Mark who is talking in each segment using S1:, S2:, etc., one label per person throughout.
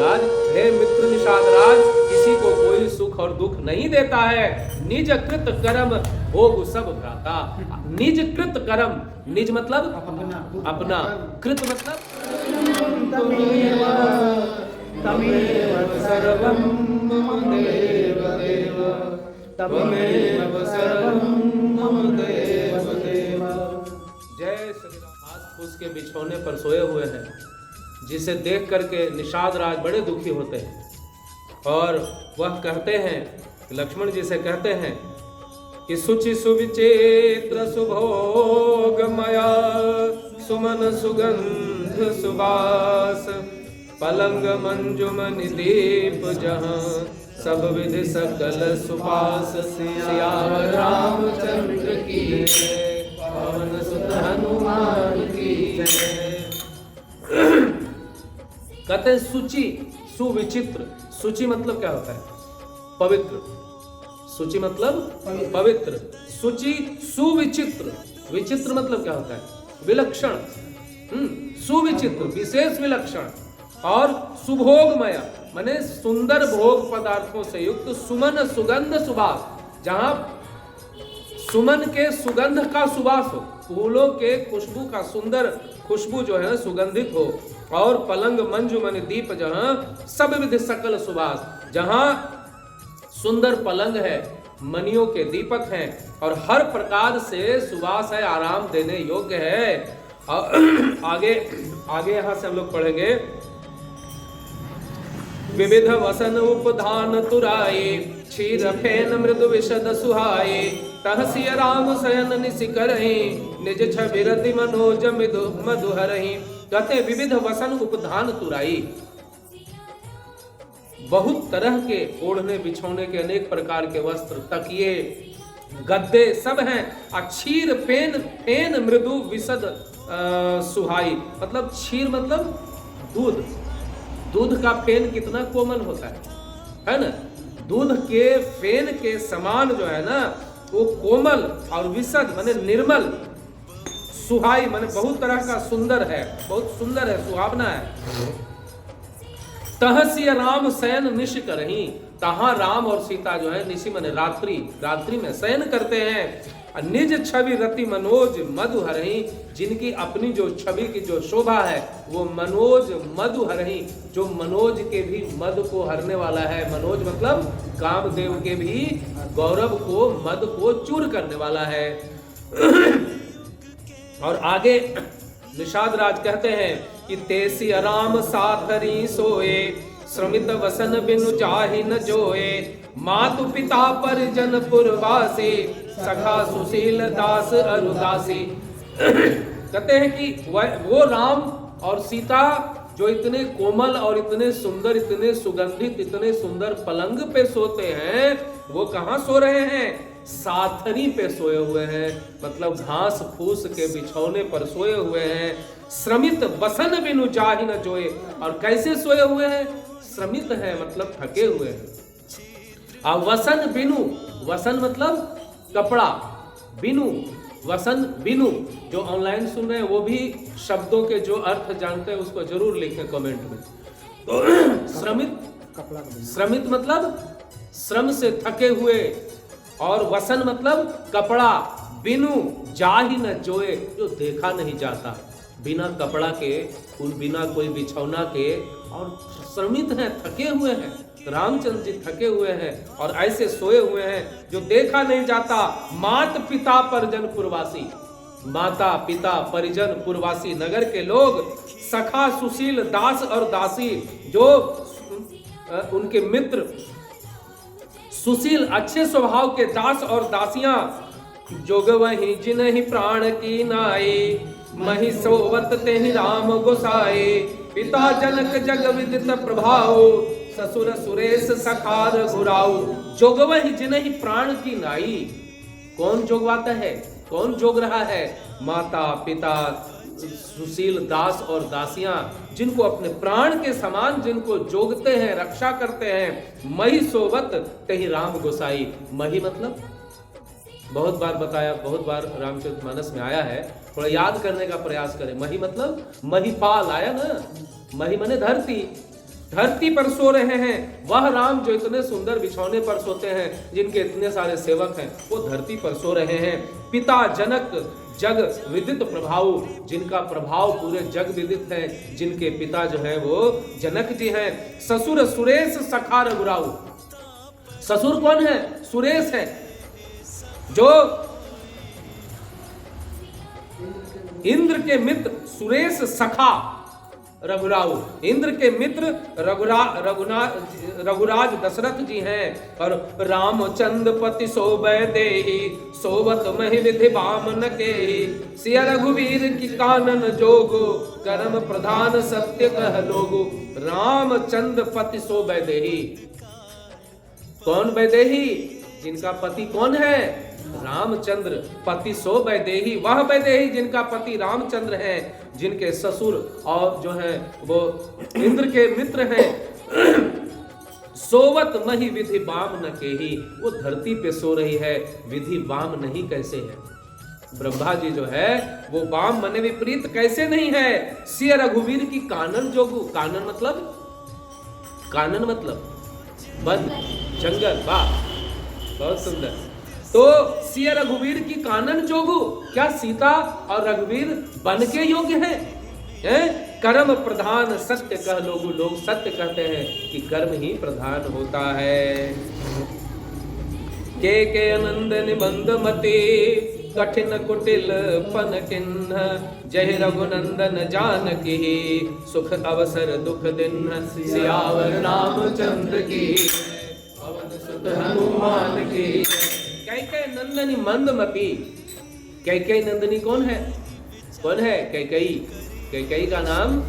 S1: राज, हे मित्र निषाद राज, किसी को कोई सुख और दुख नहीं देता है। निज कृत कर्म भोग सब भ्राता। निज कृत कर्म, निज मतलब अपना, कृत मतलब तमेव सर्वं मम देव देव, तमेव सर्वं मम देव देव। जय श्री राम। घास फूस के बिछौने पर सोए हुए हैं, जिसे देख करके निषाद राज बड़े दुखी होते हैं और वह कहते हैं, लक्ष्मण जी से कहते हैं कि सुचि सुविचित्र सुभोगमया सुमन सुगंध सुबास, पलंग मंजुमन दीप जहां सब विधि सकल सुपास। सियावर रामचंद्र की जय, पवन सुत हनुमान की जय। कहते हैं सुचि सुविचित्र। सुचि मतलब क्या होता है? पवित्र। सुचि मतलब पवित्र। सुचि सुविचित्र। विचित्र मतलब क्या होता है? विलक्षण। सुविचित्र विशेष विलक्षण। और सुभोगमय माने सुंदर भोग पदार्थों से युक्त। सुमन सुगंध सुबास, जहां सुमन के सुगंध का सुबास हो, फूलों के खुशबू का सुंदर खुशबू जो है सुगंधित हो। और पलंग मंजुमन दीप, जहां सब विधि सकल सुबास, जहां सुंदर पलंग है, मनियों के दीपक हैं और हर प्रकार से सुबास है, आराम देने योग्य है। आगे आगे यहां से हम लोग पढ़ेंगे। विविध वसन उपधान तुराए, क्षीर फेन मृदु विशद सुहाए, तहसिय राम शयन निसि करहि, निज छवि रति मनोज मधु हरहि। कहते विविध वसन उपधान तुराई, बहुत तरह के ओढ़ने बिछौने के अनेक प्रकार के वस्त्र, तकिए, गद्दे सब हैं। क्षीर फेन, फेन मृदु विशद सुहाई, मतलब क्षीर मतलब दूध। दूध का फेन कितना कोमल होता है ना? दूध के फेन के समान जो है ना वो कोमल, और विशद माने निर्मल, सुहाई माने बहुत तरह का सुंदर है, बहुत सुंदर है, सुहावना है। तहसिय राम शयन निश करहि, तहां राम और सीता जो है निशि माने रात्रि, रात्रि में शयन करते हैं। निज छवि रति मनोज मधु हरहि, जिनकी अपनी जो छवि की जो शोभा है वो मनोज मधु हरहि, जो मनोज के भी मद को हरने वाला है। मनोज मतलब कामदेव के भी गौरव को, मद को चूर करने वाला है। और आगे निषाद राज कहते हैं कि तेसी राम साथरी सोए, श्रमित वसन बिनु जाहि न जोए, मातु पिता परिजन पुरवासी, सखा सुशील दास अरुदासी। कहते हैं कि वो राम और सीता जो इतने कोमल और इतने सुंदर, इतने सुगंधित, इतने सुंदर पलंग पे सोते हैं, वो कहाँ सो रहे हैं? साथरी पे सोए हुए हैं, मतलब घास फूस के बिछौने पर सोए हुए हैं। श्रमित वसन बिनु जाहि न जोए, और कैसे सोए हुए हैं? श्रमित है मतलब थके हुए हैं। और वसन बिनु, वसन मतलब कपड़ा, बिनु वसन बिनु। जो ऑनलाइन सुन रहे हैं वो भी शब्दों के जो अर्थ जानते हैं उसको जरूर लिखें कमेंट में। तो श्रमित, श्रमित मतलब श्रम से थके हुए, और वसन मतलब कपड़ा, बिनु जाहि न जोए, जो देखा नहीं जाता, बिना कपड़ा के, बिना कोई बिछौना के, और श्रमित हैं, थके हुए हैं। रामचंद्र जी थके हुए हैं और ऐसे सोए हुए हैं जो देखा नहीं जाता। मात पिता परिजन पुरवासी, माता पिता परिजन पुरवासी नगर के लोग, सखा सुशील दास और दासी, जो उनके मित्र, सुशील अच्छे स्वभाव के दास और दासियां, जोग वही जिन्हि प्राण की नाई, मही सोवत तेहि राम गोसाई, पिता जनक जग विदित प्रभाव, ससुर सुरेश सखार गुराऊ। जोगवहि जिन्हि प्राण की नाई, कौन जोगवाता है? कौन जोग रहा है? माता पिता, सुशील दास और दासियां, जिनको अपने प्राण के समान, जिनको जोगते हैं, रक्षा करते हैं। मही सोवत तेहि राम गोसाई। मही मतलब बहुत बार बताया, बहुत बार रामचरितमानस में आया है, थोड़ा याद करने का प्रयास करें। मही मतलब महिपाल आया ना, मही माने धरती, धरती पर सो रहे हैं, वह राम जो इतने सुंदर बिछौने पर सोते हैं, जिनके इतने सारे सेवक हैं, वो धरती पर सो रहे हैं। पिता जनक जग विदित प्रभाव, जिनका प्रभाव पूरे जग विदित है, जिनके पिता जो है वो जनक जी हैं। ससुर सुरेश सखा रघुराऊ, ससुर कौन है? सुरेश है, जो इंद्र के मित्र सुरेश सखा रघुराऊ, इंद्र के मित्र रघुराज दशरथ जी हैं। और रामचंद्र पति सोबय देहि, सोवत महि विधि बामन के, सिय रघुवीर की कानन जोगो, कर्म प्रधान सत्य कह लोगो। रामचंद्र पति सोबय देहि, कौन वैदेही? जिनका पति कौन है? रामचंद्र। पति सो वैदेही, वह वैदेही जिनका पति रामचंद्र है, जिनके ससुर और जो है वो इंद्र के मित्र हैं। सोवत मही विधि बाम न केही, वो धरती पे सो रही है, विधि बाम नहीं कैसे है? ब्रह्मा जी जो है वो बाम मने विपरीत कैसे नहीं है? सिय रघुवीर की कानन जोगु, कानन मतलब, कानन मतलब वन जंगल, वाह बहुत सुंदर। तो सिय रघुवीर की कानन जोगु, क्या सीता और रघुवीर बन के योग्य हैं? कर्म प्रधान सत्य कह लोगु, लोग सत्य कहते हैं कि कर्म ही प्रधान होता है। के आनंद निबंध मते, कठिन कुटिल पन किन्ह, जय रघुनंदन जानकी, सुख अवसर दुख दिन, सियावर रामचंद्र की, पवन सुत हनुमान की। कैकेयी नंदनी मंदमती, कैकेयी नंदनी कौन है? कौन है? कैकेयी। कैकेयी का नाम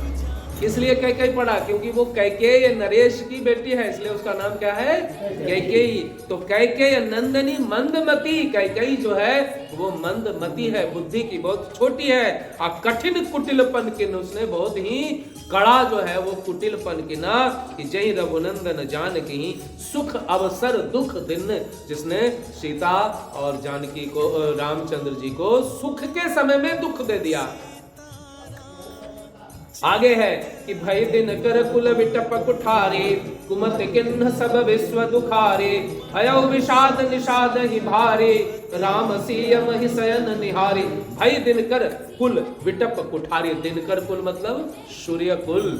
S1: इसलिए कैकेयी पड़ा क्योंकि वो कैकेयी नरेश की बेटी है, इसलिए उसका नाम क्या है? कैकेयी। तो कैकेयी नंदनी मंदमती, कैकेयी जो है वो मंदमती है, बुद्धि की बहुत छोटी है। और कठिन कुटिलपन किन, उसने बहुत ही कड़ा जो है वो कुटिलपन किना, कि जय रघुनंदन जानकी, सुख अवसर दुख दिन, जिसने सीता और जानकी को, रामचंद्र जी को सुख के समय में दुख दे दिया। आगे है कि भय दिन कर कुल विटप कुठारे, कुमत किन्ह सब विश्व दुखारे, भयो विषाद निषाद ही भारे, राम सियम ही शयन निहारे। भय दिनकर कुल विटप कुठारे, दिनकर कुल मतलब सूर्य कुल,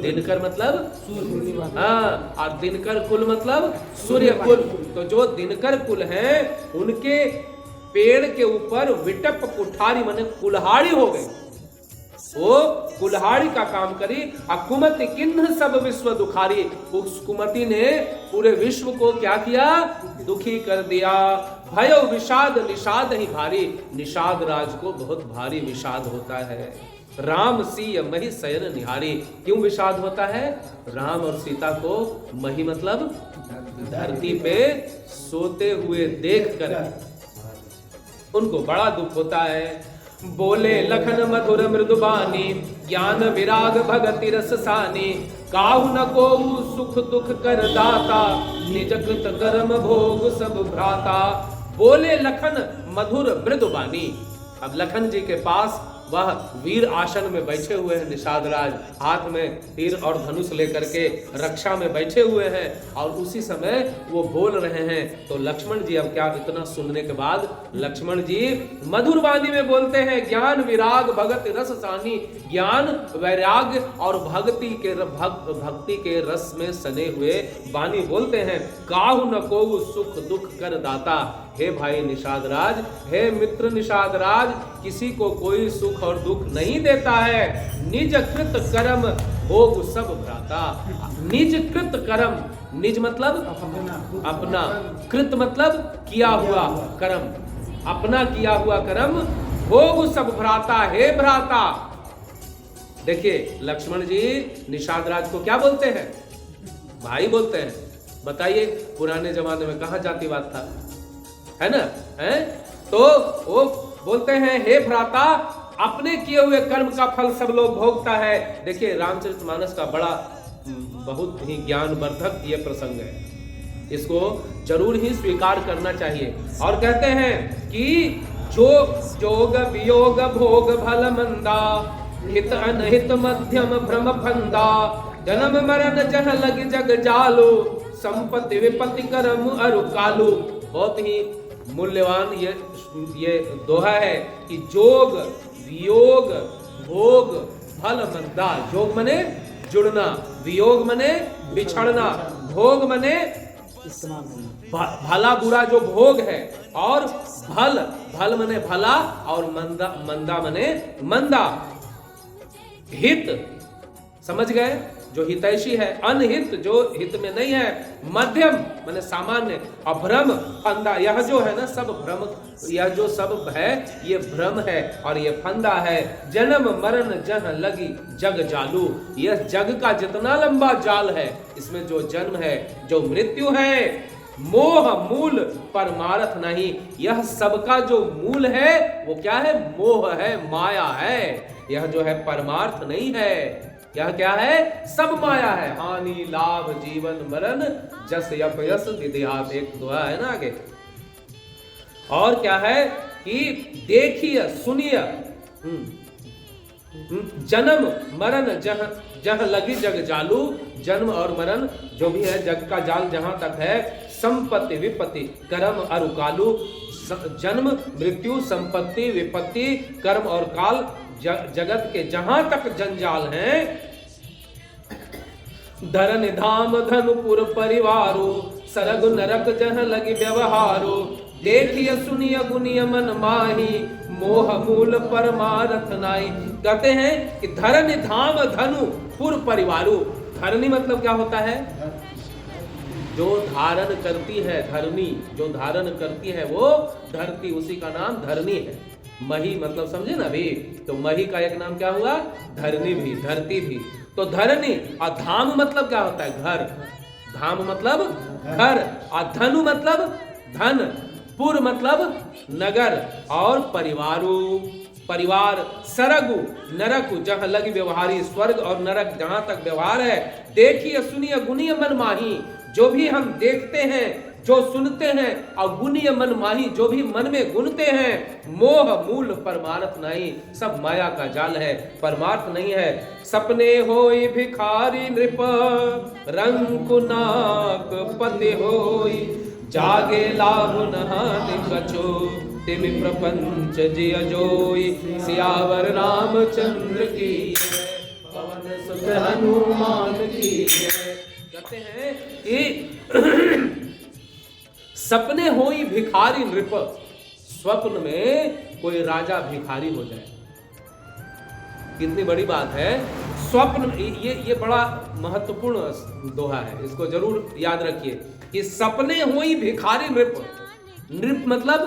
S1: दिनकर मतलब हाँ, और दिनकर कुल मतलब सूर्य कुल। तो जो दिनकर कुल है उनके पेड़ के ऊपर विटप कुठारी माने कुल्हाड़ी हो गई, वो कुल्हाड़ी का काम करी। कुमति किन्ह सब विश्व दुखारी, उस कुमति ने पूरे विश्व को क्या किया? दुखी कर दिया। भयो विषाद निषाद ही भारी, निषाद राज को बहुत भारी विषाद होता है। राम सिय मही शयन निहारी, क्यों विषाद होता है? राम और सीता को मही मतलब धरती पे सोते हुए देखकर उनको बड़ा दुख होता है। बोले लखन मधुर मृदुबानी, ज्ञान विराग भगति रस सानी, काहु न को सुख दुख कर दाता, निज कृत कर्म भोग सब भ्राता। बोले लखन मधुर मृदुबानी, अब लखन जी के पास वह वीर आसन में बैठे हुए हैं निषाद राज, हाथ में तीर और धनुष लेकर के रक्षा में बैठे हुए हैं, और उसी समय वो बोल रहे हैं। तो लक्ष्मण जी अब क्या, इतना सुनने के बाद लक्ष्मण जी मधुर वाणी में बोलते हैं, ज्ञान विराग भगत रस सानी, ज्ञान वैराग्य और भक्ति के रस में सने हुए वाणी बोलते हैं। काहु न को सुख दुख कर दाता, हे भाई निषाद राज, हे मित्र निषाद राज, किसी को कोई सुख और दुख नहीं देता है। निज कृत कर्म भोग सब भ्राता, निज कृत कर्म, निज मतलब अपना, कृत मतलब किया हुआ कर्म, अपना किया हुआ कर्म, भोग सब भ्राता, हे भ्राता। देखिए लक्ष्मण जी निषाद राज को क्या बोलते हैं? भाई बोलते हैं। बताइए पुराने जमाने में कहाँ जातिवाद था, है ना? है तो वो बोलते हैं, हे भ्राता, अपने किए हुए कर्म का फल सब लोग भोगता है। देखिए रामचरितमानस का बड़ा बहुत ही ज्ञानवर्धक ये प्रसंग है, इसको जरूर ही स्वीकार करना चाहिए। और कहते हैं कि जो जोग वियोग भोग भल मंदा, हित अनहित मध्यम भ्रम फंदा, जन्म मरण जह लग जग जालो, संपत्ति विपत्ति कर्म अरु कालू। बहुत ही मूल्यवान ये दोहा है कि जोग वियोग भोग फल मंदा। जोग मने जुड़ना, वियोग मने बिछड़ना, भोग मने भला बुरा जो भोग है, और भल भल मने भला, और मंदा मंदा मने मंदा। हित समझ गए, जो हितैषी है, अनहित जो हित में नहीं है, मध्यम माने सामान्य, अभ्रम फंदा। यह जो है ना सब भ्रम, यह जो सब है ये भ्रम है और ये फंदा है। जन्म मरण जह लगी जग जालू, यह जग का जितना लंबा जाल है, इसमें जो जन्म है जो मृत्यु है, मोह मूल परमार्थ नहीं। यह सबका जो मूल है वो क्या है? मोह है, माया है। यह जो है परमार्थ नहीं है, यह क्या है? सब माया है। हानि लाभ जीवन मरण जस यपयस विद्यात, एक दुआ है ना आगे। और क्या है कि देखिए सुनिए, जन्म मरण जह जह लगी जग जालू, जन्म और मरण जो भी है जग का जाल जहां तक है, संपत्ति विपत्ति कर्म अरु कालू। जन्म मृत्यु संपत्ति विपत्ति कर्म और काल जगत के जहां तक जंजाल हैं। धरन धाम धनुपुर परिवारो, सरग नरक जह लगी व्यवहारो। देखिए सुनिए गुनिय मन माही, मोह मूल परमारथ नाई। कहते हैं कि धरन धाम धनु पुर परिवारो। धरनी मतलब क्या होता है? जो धारण करती है, धरनी जो धारण करती है वो धरती, उसी का नाम धरनी है। मही मतलब समझे ना भी, तो मही का एक नाम क्या हुआ? धरनी भी, धरती भी। तो धरनी। और धाम मतलब क्या होता है? घर। धाम मतलब घर, और धनु मतलब धन, पुर मतलब नगर, और परिवारू परिवार, सरगु नरकु जहां लगी व्यवहारी, स्वर्ग और नरक जहां तक व्यवहार है। देखिए सुनिए गुनिय मन माही, जो भी हम देखते हैं जो सुनते हैं, और गुनिय मन माही जो भी मन में गुनते हैं। मोह मूल परमार्थ नहीं, सब माया का जाल है, परमार्थ नहीं है। सपने होई भिखारी नृप, रंग नाक पति होई, जागे लाभ नहानि कछो, तिमि प्रपंच जिय जोई। सियावर रामचंद्र की पवन सुत हनुमान की। कहते हैं कि सपने होई भिखारी नृप, स्वप्न में कोई राजा भिखारी हो जाए। कितनी बड़ी बात है। स्वप्न, ये बड़ा महत्वपूर्ण दोहा है, इसको जरूर याद रखिए कि सपने होई भिखारी नृप। नृप मतलब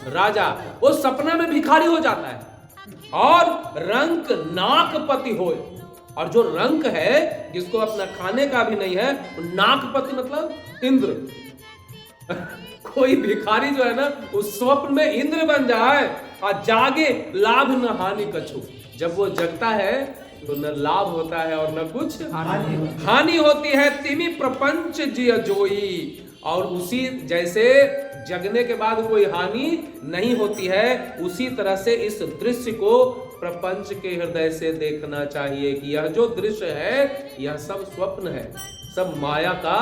S1: राजा, वो सपना में भिखारी हो जाता है। और रंक नाकपति होए, और जो रंक है जिसको अपना खाने का भी नहीं है, नाकपति मतलब इंद्र। कोई भिखारी जो है ना उस स्वप्न में इंद्र बन जाए, और जागे लाभ न हानि कछु। जब वो जगता है तो न लाभ होता है और न कुछ हानि होती है। तिमि प्रपंच जिय जोई, और उसी जैसे जगने के बाद कोई हानि नहीं होती है, उसी तरह से इस दृश्य को प्रपंच के हृदय से देखना चाहिए कि यह जो दृश्य है यह सब स्वप्न है, सब माया का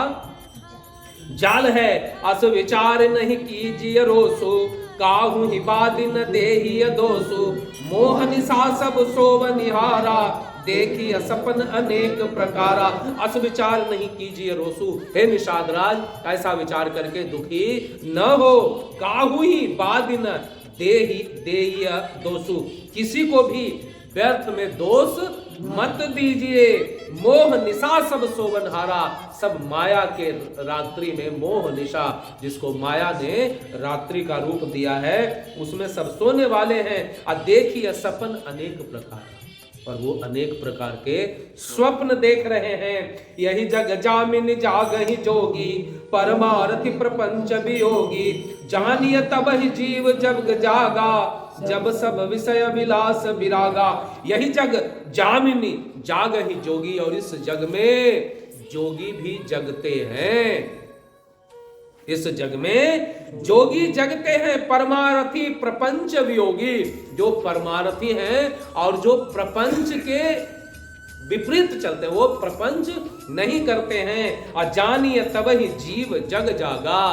S1: जाल है। अस विचार नहीं कीजिए रोसो, काहू ही बादि न देहि दोषो। मोह निशा सब सोव निहारा, देखिए सपन अनेक प्रकारा। अस विचार नहीं कीजिए रोसु, हे निषाद राज ऐसा विचार करके दुखी न हो। काहू ही बादि न देहि दोषु, किसी को भी व्यर्थ में दोष मत दीजिए। मोह निशा सब सोवनहारा, सब माया के रात्रि में मोह निशा, जिसको माया ने रात्रि का रूप दिया है, उसमें सब सोने वाले हैं। और देखिए सपन अनेक प्रकार, और वो अनेक प्रकार के स्वप्न देख रहे हैं। यही जग जामिन जागहि जोगी, परमार्थि प्रपंच वियोगी। जानिय तब ही जीव जग जागा, जब सब विषय विलास विरागा। यही जग जामिनी जागहि जोगी, और इस जग में जोगी भी जगते हैं। इस जग में जोगी जगते हैं, परमार्थी प्रपंच वियोगी, जो परमार्थी हैं और जो प्रपंच के विपरीत चलते हैं, वो प्रपंच नहीं करते हैं। अजानिय तब ही जीव जग जागा।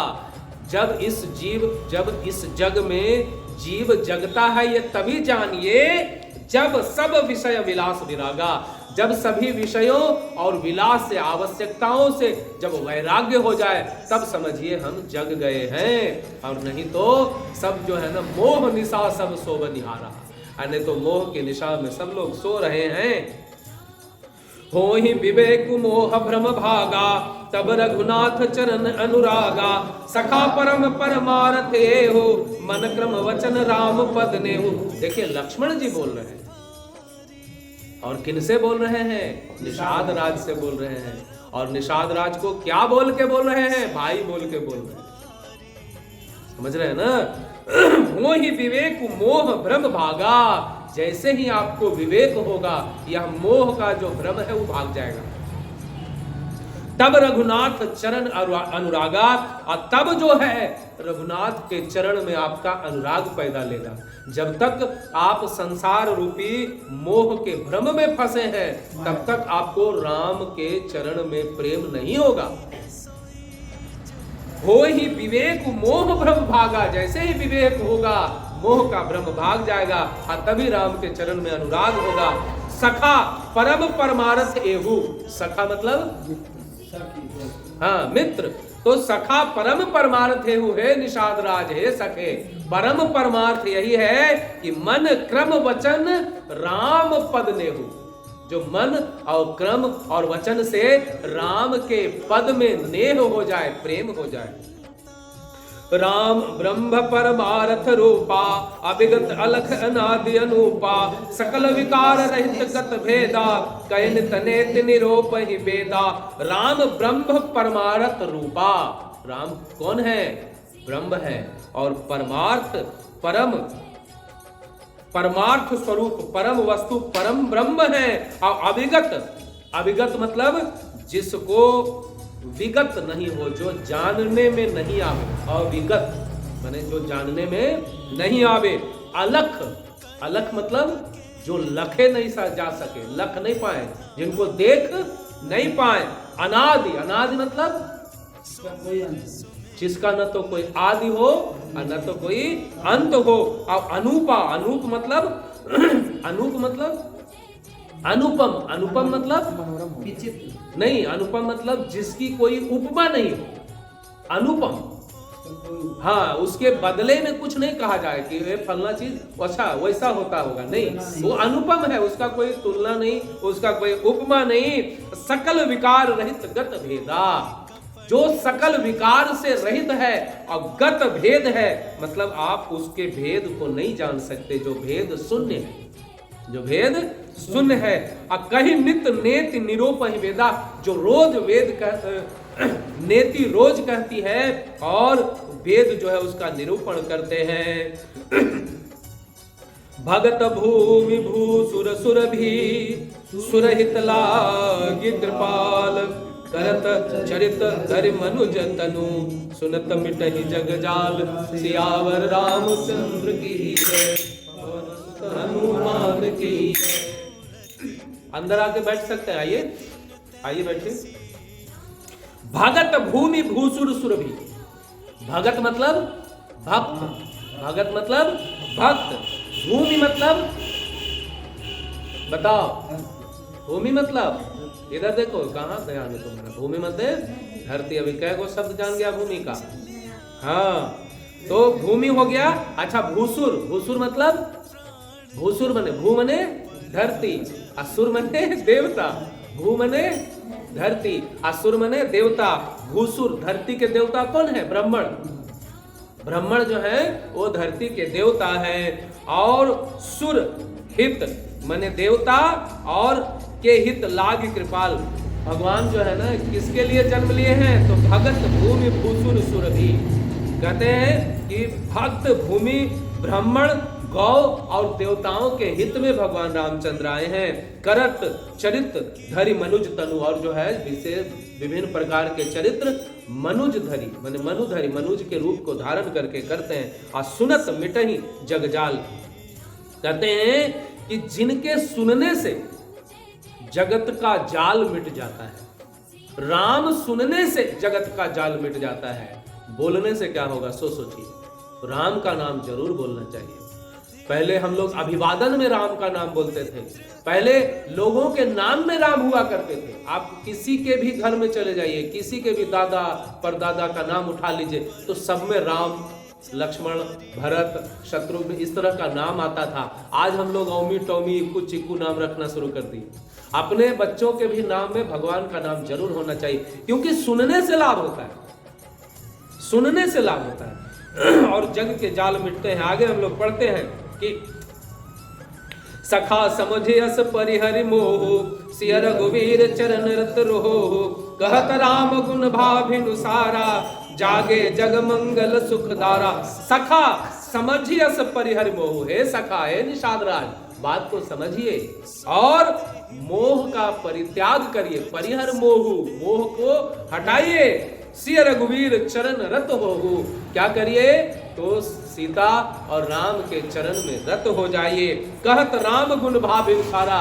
S1: जब इस जग में जीव जगता है, ये तभी जानिए जब सब विषय विलास विरागा। जब सभी विषयों और विलास से, आवश्यकताओं से जब वैराग्य हो जाए, तब समझिए हम जग गए हैं। और नहीं तो सब जो है ना, मोह निशा सब सोव निहारा, नहीं तो मोह की निशा में सब लोग सो रहे हैं। हो ही विवेक मोह भ्रम भागा, तब रघुनाथ चरण अनुरागा। सखा परम परमार्थ हो, मन क्रम वचन राम पद ने हो। देखिए लक्ष्मण जी बोल रहे हैं, और किनसे बोल रहे हैं? निषाद राज से बोल रहे हैं। और निषाद राज को क्या बोल के बोल रहे हैं? भाई बोल के बोल रहे हैं। समझ रहे हैं ना? वो ही विवेक मोह भ्रम भागा। जैसे ही आपको विवेक होगा, यह मोह का जो भ्रम है वो भाग जाएगा। तब रघुनाथ चरण अनुरागा, और तब जो है रघुनाथ के चरण में आपका अनुराग पैदा लेगा। जब तक आप संसार रूपी मोह के भ्रम में फंसे हैं, तब तक आपको राम के चरण में प्रेम नहीं होगा। हो ही विवेक मोह भ्रम भागा। जैसे ही विवेक होगा, मोह का भ्रम भाग जाएगा, और तभी राम के चरण में अनुराग होगा। सखा परम परमार्थ एहु। सखा मतलब हाँ, मित्र। तो सखा परम परमार्थ एहु है, निषाद राज है सखे। परम परमार्थ यही है कि मन क्रम वचन राम पद नेहु। जो मन और क्रम और वचन से राम के पद में नेह हो जाए, प्रेम हो जाए। राम ब्रह्म परमार्थ रूपा, अभिगत अलख अनादि अनूपा। सकल विकार रहित गत भेदा, कहन तनेत निरोप ही वेदा। राम ब्रह्म परमार्थ रूपा। राम कौन है? ब्रह्म है। और परमार्थ परम, परमार्थ स्वरूप, परम वस्तु, परम ब्रह्म है। और अभिगत मतलब जिसको विगत नहीं हो, जो जानने में नहीं आवे। अविगत माने जो जानने में नहीं आवे। अलख मतलब जो लखे नहीं जा सके, लख नहीं पाए, जिनको देख नहीं पाए। अनादि मतलब जिसका न तो कोई आदि हो और न तो कोई अंत हो। और अनूप मतलब अनुपम मतलब नहीं, अनुपम मतलब जिसकी कोई उपमा नहीं हो। अनुपम, हाँ, उसके बदले में कुछ नहीं कहा जाए कि ये फलना चीज अच्छा वैसा होता होगा, नहीं, वो अनुपम है, उसका कोई तुलना नहीं, उसका कोई उपमा नहीं। सकल विकार रहित गत भेदा। जो सकल विकार से रहित है और गत भेद है, मतलब आप उसके भेद को नहीं जान सकते। जो भेद शून्य है, जो भेद शून्य है। और कहीं नित्य नेति निरूप ही वेदा। जो रोज वेद नेति रोज कहती है, और वेद जो है उसका निरूपण करते हैं। भगत भूमि भूसुर सुर भी, सुरहित लागी कृपाल। करत चरित धरि मनुज तनु, सुनत मिटहि जग जाल। सियावर रामचंद्र की जय, हनुमान की। अंदर आके बैठ सकते हैं, आइए बैठिए। भगत भूमि भूसुर सुरभि। भगत मतलब भक्त, भगत मतलब भक्त। भूमि मतलब बताओ, भूमि मतलब इधर देखो, कहाँ ध्यान है तुम्हारा? भूमि मतलब धरती। अभी कै गो शब्द जान गया भूमि का? हाँ, तो भूमि हो गया। अच्छा, भूसुर मतलब भूसुर मने, भू मने धरती, असुर मने देवता। भू मने धरती, असुर मने देवता। भूसुर धरती के देवता कौन है? ब्राह्मण जो है वो धरती के देवता है। और सुर हित मने देवता, और के हित लाग कृपाल। भगवान जो है ना किसके लिए जन्म लिए हैं? तो भगत भूमि भूसुर सुर भी। कहते हैं कि भक्त, भूमि, ब्राह्मण, गौ और देवताओं के हित में भगवान रामचंद्र आए हैं। करत चरित्र धरि मनुज तनु। और जो है विशेष विभिन्न प्रकार के चरित्र मनुज धरि माने मनुधरि, मनुज के रूप को धारण करके करते हैं। और सुनत मिटहि जगजाल। कहते हैं कि जिनके सुनने से जगत का जाल मिट जाता है। राम सुनने से जगत का जाल मिट जाता है, बोलने से क्या होगा सो सोचिए। राम का नाम जरूर बोलना चाहिए। पहले हम लोग अभिवादन में राम का नाम बोलते थे, पहले लोगों के नाम में राम हुआ करते थे। आप किसी के भी घर में चले जाइए, किसी के भी दादा परदादा का नाम उठा लीजिए तो सब में राम, लक्ष्मण, भरत, शत्रुघ्न इस तरह का नाम आता था। आज हम लोग औमी टौमी इक्कू चिक्कू नाम रखना शुरू कर दिए। अपने बच्चों के भी नाम में भगवान का नाम जरूर होना चाहिए, क्योंकि सुनने से लाभ होता है, सुनने से लाभ होता है और जग के जाल मिटते हैं। आगे हम लोग पढ़ते हैं कि सखा समझे अस परिहरि मोह, सिय रघुवीर चरण रत रोह, कहत राम गुण भाभिनुसारा, जागे जग मंगल सुखदारा। सखा समझियस परिहरि मोह, हे सखा, हे निषाद राज, बात को समझिए और मोह का परित्याग करिए। परिहर मोह, मोह को हटाइए। सिय रघुवीर चरण रत होहु, क्या करिए तो सीता और राम के चरण में रत हो जाइए। कहत राम गुण भाभिनुसारा,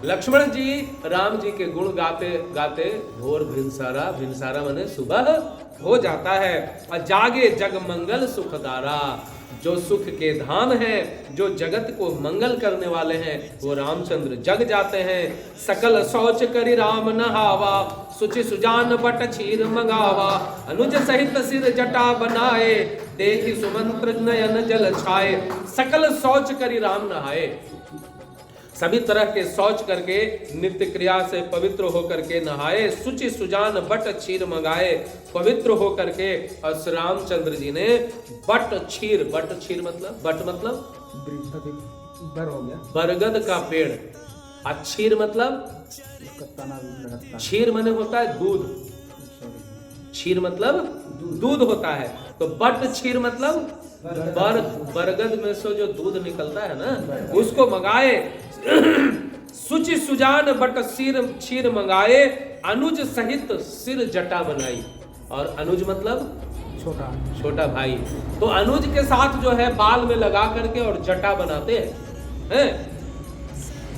S1: लक्ष्मण जी राम जी के गुण गाते गाते भोर भिनसारा, भिनसारा माने सुबह हो जाता है। और जागे जग मंगल सुखदारा, जो सुख के धाम है, जो जगत को मंगल करने वाले हैं, वो रामचंद्र जग जाते हैं। सकल शौच करि राम नहावा, सुचि सुजान बट क्षीर मंगावा, अनुज सहित सिर जटा बनाए, देखि सुमंत्र नयन जल छाए। सकल शौच करि राम नहाए, सभी तरह के शौच करके नित्य क्रिया से पवित्र होकर के नहाए। सुचि सुजान बट क्षीर मंगाए, पवित्र होकर के। और श्री रामचंद्र जी ने बट क्षीर, बट क्षीर मतलब, बट मतलब बर हो गया, बरगद का पेड़। और क्षीर मतलब, क्षीर माने होता है दूध, क्षीर मतलब दूध होता है। तो बट क्षीर मतलब बरगद में से जो दूध निकलता है ना, उसको मंगाए। सुचि सुजान बट सिर क्षीर मंगाए, अनुज सहित सिर जटा बनाई। और अनुज मतलब छोटा, छोटा भाई। तो अनुज के साथ जो है बाल में लगा करके और जटा बनाते हैं।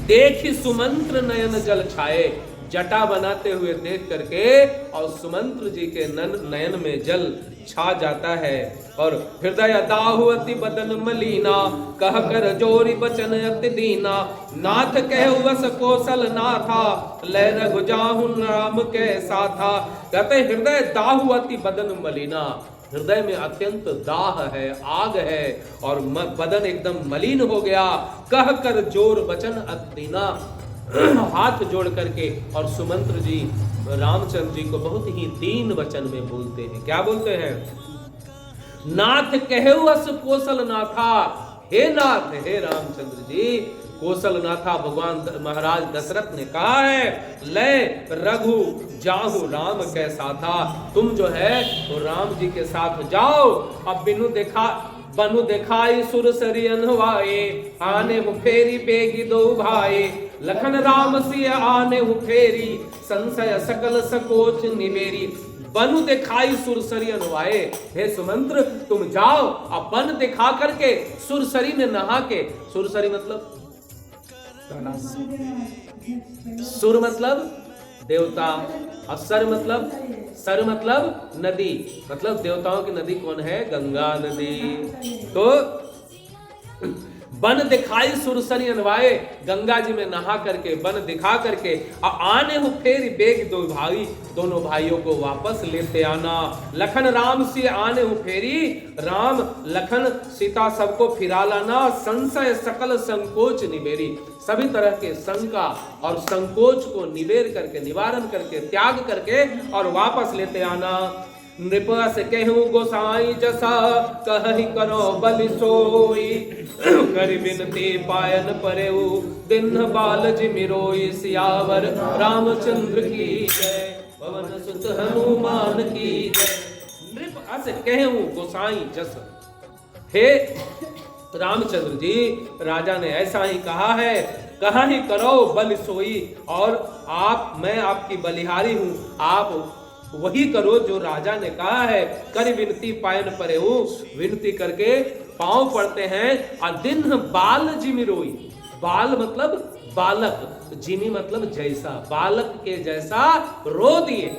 S1: देखी सुमंत्र नयन जल छाए, जटा बनाते हुए देख करके और सुमंत्र जी के नयन में जल छा जाता है। और हृदय दाहु अति बदन मलीना, कह कर जोरी बचन अति दीना, नाथ कह वस कौशल नाथा, लय रघु जाहु राम कैसा था। कहते हृदय दाहु अति बदन मलीना, हृदय में अत्यंत दाह है, आग है और बदन एकदम मलिन हो गया। कह कर जोर बचन अति दीना, हाथ जोड़ करके और सुमंत्र जी रामचंद्र जी को बहुत ही दीन वचन में बोलते हैं। क्या बोलते हैं? नाथ कहेउ अस कौशल नाथा, हे नाथ, हे रामचंद्र जी, कौशल नाथा भगवान महाराज दशरथ ने कहा है, ले रघु जाहु राम कैसा था, तुम जो है तो राम जी के साथ जाओ। अब बनु दिखाई सुर सरियन वाए, आने फेरी बेगी दो भाई, लखन राम सिय आने फेरी, संशय सकल सकोच निबेरी। बनु दिखाई सुरसरी अनुवाए, हे सुमंत्र तुम जाओ अब बन दिखा करके सुरसरी में नहा के, सुरसरी मतलब सुर मतलब देवता और सर मतलब नदी, मतलब देवताओं की नदी कौन है? गंगा नदी। तो बन दिखाई सुरसरी अनवाए, गंगा जी में नहा करके बन दिखा करके आने हो फेरी बेग दो भाई, दोनों भाइयों को वापस लेते आना। लखन राम से आने हो फेरी, राम लखन सीता सबको फिरा लाना। संशय सकल संकोच निबेरी, सभी तरह के शंका और संकोच को निबेर करके, निवारण करके, त्याग करके और वापस लेते आना। नृपस कहूँ गोसाई जसा, कहि करो बलि सोई, कर बिनती पायन परेऊ, दिन बाल जिमिरोई। सियावर रामचंद्र की जय, पवन सुत हनुमान की जय। नृपस कहूँ गोसाई जसा, हे रामचंद्र जी, राजा ने ऐसा ही कहा है, कहा ही करो बलि सोई, और मैं आपकी बलिहारी हूँ, आप वही करो जो राजा ने कहा है। कर विनती पायन परेऊ, विनती करके पांव पड़ते हैं। और दिन बाल जिमिरोई, बाल मतलब बालक, जिमी मतलब जैसा, बालक के जैसा रो दिए।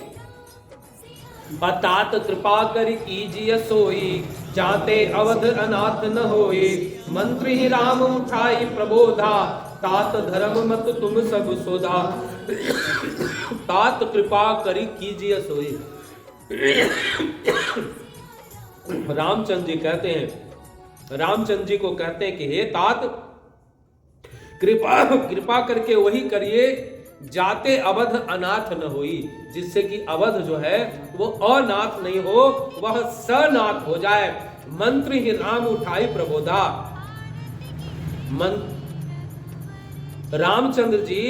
S1: तात कृपा कर कीजिए सोई, जाते अवध अनाथ न होई। मंत्री ही राम उठाई प्रबोधा, तात धर्म मत तुम सब सोधा। तात कृपा करी कीजिए सोई। रामचंद्र जी कहते हैं, रामचंद्र जी को कहते हैं कि हे तात, कृपा करके वही करिए जाते अवध अनाथ न होई, जिससे कि अवध जो है वो अनाथ नहीं हो, वह सनाथ हो जाए। मंत्र ही राम उठाई प्रबोधा। रामचंद्र जी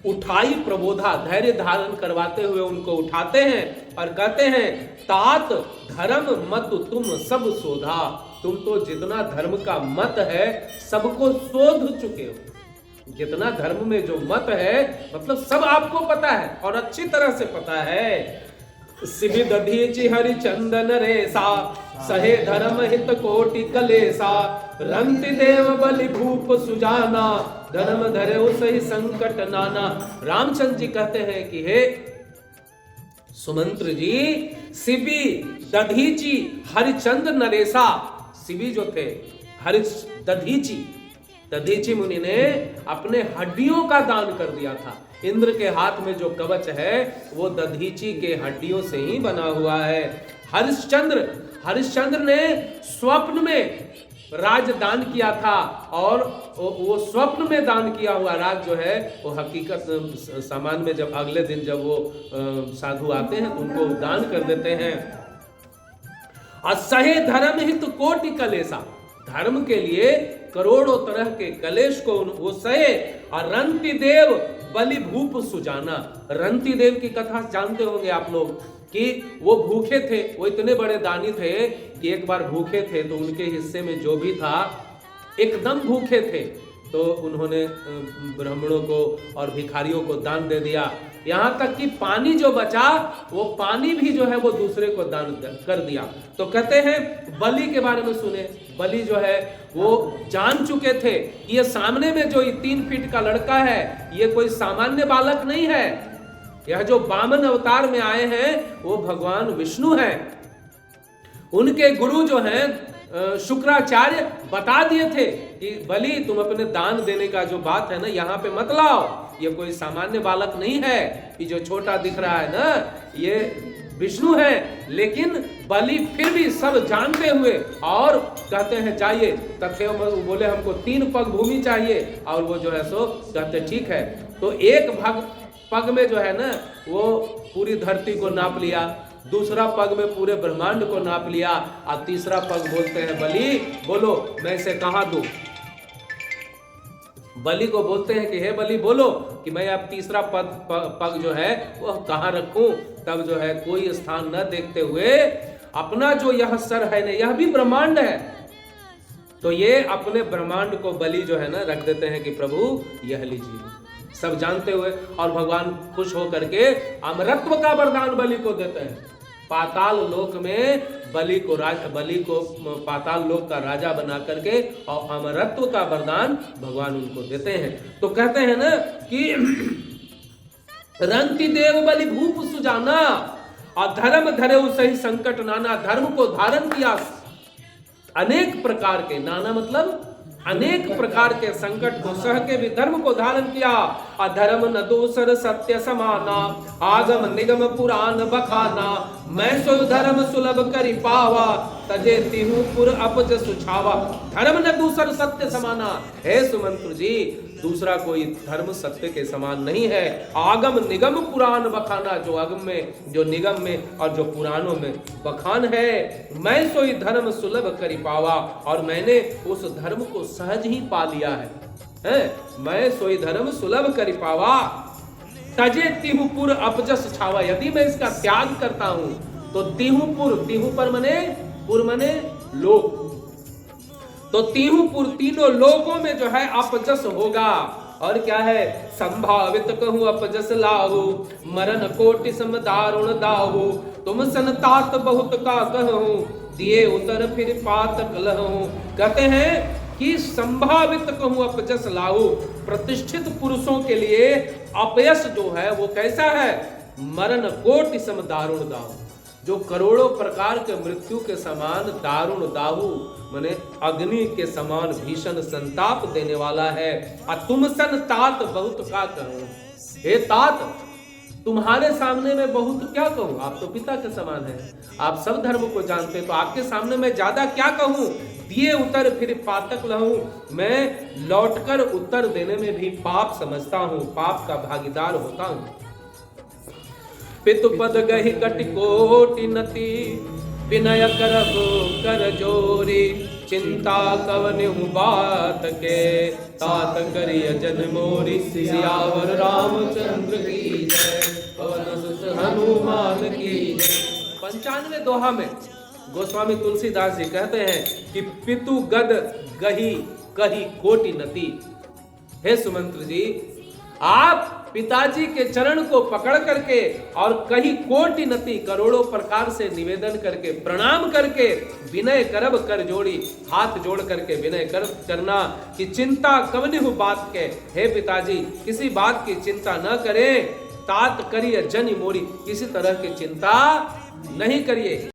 S1: उठाई प्रबोधा, धैर्य धारण करवाते हुए उनको उठाते हैं और कहते हैं तात धर्म मत तुम सब शोधा। तुम तो जितना धर्म का मत है सबको शोध चुके हो। जितना धर्म में जो मत है मतलब सब आपको पता है और अच्छी तरह से पता है। सिबि दधीचि हरिचंदन रेसा, सहे धर्म हित कोटि कलेसा। रंति देव बलि भूप सुजाना, धर्म धरे सही संकट नाना। रामचंद्र जी कहते हैं कि हे सुमंत्र जी, सिबि दधीचि हरिचंद नरेसा। सिबि जो थे दधीचि मुनि ने अपने हड्डियों का दान कर दिया था। इंद्र के हाथ में जो कवच है वो दधीचि के हड्डियों से ही बना हुआ है। हरिश्चंद्र ने स्वप्न में राज दान किया था और वो स्वप्न में दान किया हुआ राज जो है वो हकीकत सामान में जब अगले दिन जब वो साधु आते हैं तो उनको दान कर देते हैं। असहे धर्म हित कोटि कलेसा, धर्म के लिए करोड़ों तरह के कलेश को वो सहे। और रंति देव बलि भूप सुजाना, रंति देव की कथा जानते होंगे आप लोग कि वो भूखे थे, वो इतने बड़े दानी थे कि एक बार भूखे थे तो उनके हिस्से में जो भी था एकदम भूखे थे तो उन्होंने ब्राह्मणों को और भिखारियों को दान दे दिया। यहां तक कि पानी जो बचा वो पानी भी जो है वो दूसरे को दान कर दिया। तो कहते हैं बलि के बारे में सुने, बलि जो है वो जान चुके थे कि ये सामने में जो 3 फीट का लड़का है ये कोई सामान्य बालक नहीं है, यह जो वामन अवतार में आए हैं वो भगवान विष्णु हैं। उनके गुरु जो हैं शुक्राचार्य बता दिए थे कि बलि तुम अपने दान देने का जो बात है ना यहाँ पे मत लाओ, ये कोई सामान्य बालक नहीं है, कि जो छोटा दिख रहा है ना ये विष्णु है। लेकिन बलि फिर भी सब जानते हुए और कहते हैं जाइए, तथे बोले हमको 3 पग भूमि चाहिए और वो जो है सो कहते ठीक है। तो एक पग में जो है ना वो पूरी धरती को नाप लिया, दूसरा पग में पूरे ब्रह्मांड को नाप लिया और तीसरा पग बोलते हैं बलि बोलो मैं इसे कहां दूं। बलि को बोलते हैं कि हे बलि बोलो कि मैं अब तीसरा पग जो है वो कहां रखूं। तब जो है कोई स्थान न देखते हुए अपना जो यह सर है ना यह भी ब्रह्मांड है, तो ये अपने ब्रह्मांड को बलि जो है ना रख देते हैं कि प्रभु यह लीजिए, सब जानते हुए। और भगवान खुश होकर के अमरत्व का वरदान बलि को देते हैं। पाताल लोक में बलि को पाताल लोक का राजा बना करके और अमरत्व का वरदान भगवान उनको देते हैं। तो कहते हैं ना कि रंति देव बलि भूप सुजाना और धर्म धरे सही संकट नाना, धर्म को धारण किया अनेक प्रकार के, नाना मतलब अनेक प्रकार के संकट को सह के भी धर्म को धारण किया। अधर्म न दूसर सत्य समाना, आगम निगम पुराण बखाना। मैं सो धर्म सुलभ करि पावा, तजे तिहु पुर अपज सुछावा। धर्म न दूसर सत्य समाना, हे सुमंत्र जी दूसरा कोई धर्म सत्य के समान नहीं है। आगम निगम पुराण बखाना, जो आगम में जो निगम में और जो पुराणों में बखान है। मैं सोई धर्म सुलभ करि पावा, और मैंने उस धर्म को सहज ही पा लिया है। मैं सोई धर्म सुलभ करि पावा, तजे तिहुपुर अपजस छावा। यदि मैं इसका त्याग करता हूं तो तिहुपुर मने पुर मने लोक, तो तिहुपुर तीनों लोकों में जो है अपजस होगा। और क्या है संभावित कहूं अपजस लाहू, मरण कोटि सम दारुण दाहू। तुम संतात बहुत का कहूं, दिए उतर फिर पात कलहूं। कहते हैं कि संभावित कहूं अपजस लाहू, प्रतिष्ठित पुरुषों के लिए अपयश जो है वो कैसा है, मरण कोटि सम दारुण दाहू, जो करोड़ों प्रकार के मृत्यु के समान दारुण दाहू माने अग्नि के समान भीषण संताप देने वाला है। तुम सन तात बहुत का कहूं, हे तात तुम्हारे सामने में बहुत क्या कहूं, आप तो पिता के समान हैं, आप सब धर्म को जानते हैं, तो आपके सामने मैं ज्यादा क्या कहूं। दिए उत्तर फिर पातक लहूं, मैं लौटकर उत्तर देने में भी पाप समझता हूं, पाप का भागीदार होता हूं। पितु पद गहि कटिकोटि नति, विनय करब कर जोरी, चिंता कवनिहु बात के, तात करिय जन मोरी, सियावर रामचंद्र की जय, पवन सुत हनुमान की जय। 95वें दोहा में गोस्वामी तुलसीदास जी कहते हैं कि पितु गद गही कही कोटि नति। हे सुमंत्र जी, आप पिताजी के चरण को पकड़ करके और कहीं कोटि नति करोड़ों प्रकार से निवेदन करके प्रणाम करके विनय करब कर जोड़ी, हाथ जोड़ करके विनय करना कि चिंता कवनिहु बात के, हे पिताजी किसी बात की चिंता न करें, तात करिए जन मोरी, किसी तरह की चिंता नहीं करिए।